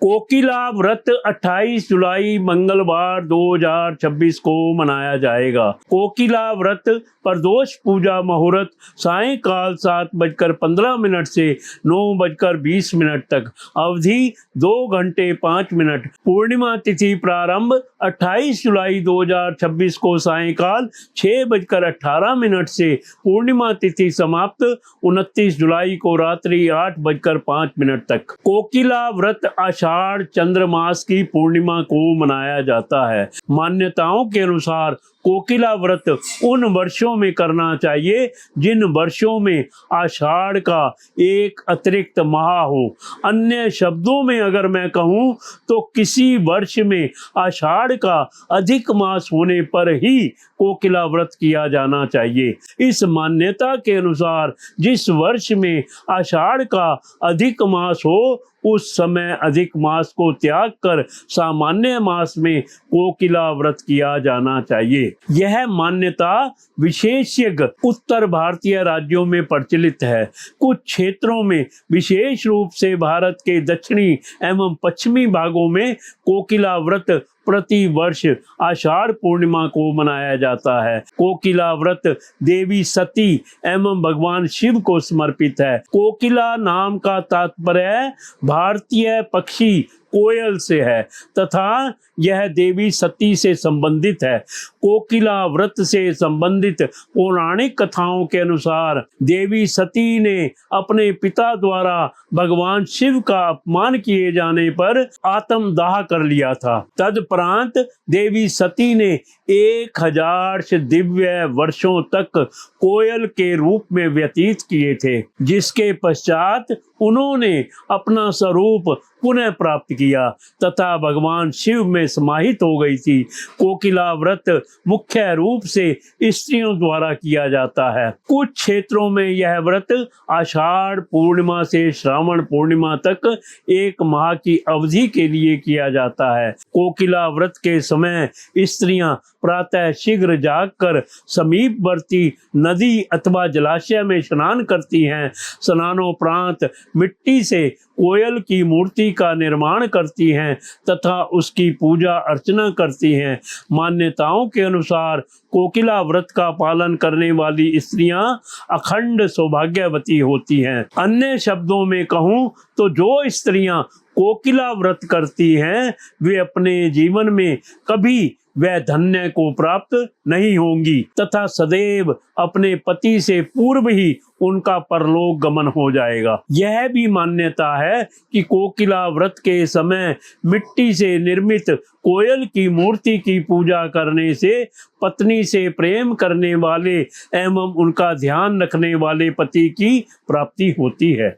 कोकिला व्रत 28 जुलाई मंगलवार 2026 को मनाया जाएगा। कोकिला व्रत प्रदोष पूजा मुहूर्त सायंकाल 7:15 से 9:20 तक, अवधि 2 घंटे 5 मिनट। पूर्णिमा तिथि प्रारंभ 28 जुलाई 2026 को सायंकाल 6:18 से, पूर्णिमा तिथि समाप्त 29 जुलाई को रात्रि 8:05 तक। कोकिला व्रत आषाढ़ चंद्र मास की पूर्णिमा को मनाया जाता है। मान्यताओं के अनुसार कोकिला व्रत उन वर्षों में करना चाहिए जिन वर्षों में आषाढ़ का एक अतिरिक्त माह हो। अन्य शब्दों में अगर मैं कहूँ तो किसी वर्ष में आषाढ़ का अधिक मास होने पर ही कोकिला व्रत किया जाना चाहिए। इस मान्यता के अनुसार जिस वर्ष में आषाढ़ का अधिक मास हो उस समय अधिक मास को त्याग कर सामान्य मास में कोकिला व्रत किया जाना चाहिए। यह मान्यता विशेषज्ञ उत्तर भारतीय राज्यों में प्रचलित है। कुछ क्षेत्रों में, विशेष रूप से भारत के दक्षिणी एवं पश्चिमी भागों में, कोकिला व्रत प्रति वर्ष आषाढ़ पूर्णिमा को मनाया जाता है। कोकिला व्रत देवी सती एवं भगवान शिव को समर्पित है। कोकिला नाम का तात्पर्य भारतीय पक्षी कोयल से है तथा यह देवी सती से संबंधित है। कोकिला व्रत से संबंधित पौराणिक कथाओं के अनुसार देवी सती ने अपने पिता द्वारा भगवान शिव का अपमान किए जाने पर आत्मदाह कर लिया था। तदुपरांत देवी सती ने 1000 से दिव्य वर्षों तक कोयल के रूप में व्यतीत किए थे, जिसके पश्चात उन्होंने अपना स्वरूप पुनः प्राप्त किया तथा भगवान शिव में समाहित हो गई थी। कोकिला व्रत मुख्य रूप से स्त्रियों द्वारा किया जाता है। कुछ क्षेत्रों में यह व्रत आषाढ़ पूर्णिमा से श्रावण पूर्णिमा तक 1 माह की अवधि के लिए किया जाता है। कोकिला व्रत के समय स्त्रियां प्रातः शीघ्र जागकर समीपवर्ती नदी अथवा जलाशय में स्नान करती हैं। स्नानोपरांत मिट्टी से कोयल की मूर्ति का निर्माण करती हैं तथा उसकी पूजा अर्चना करती हैं। मान्यताओं के अनुसार कोकिला व्रत का पालन करने वाली स्त्रियां अखंड सौभाग्यवती होती हैं। अन्य शब्दों में कहूँ तो जो स्त्रियां कोकिला व्रत करती हैं वे अपने जीवन में कभी वह धन्य को प्राप्त नहीं होंगी तथा सदैव अपने पति से पूर्व ही उनका परलोक गमन हो जाएगा। यह भी मान्यता है कि कोकिला व्रत के समय मिट्टी से निर्मित कोयल की मूर्ति की पूजा करने से पत्नी से प्रेम करने वाले एवं उनका ध्यान रखने वाले पति की प्राप्ति होती है।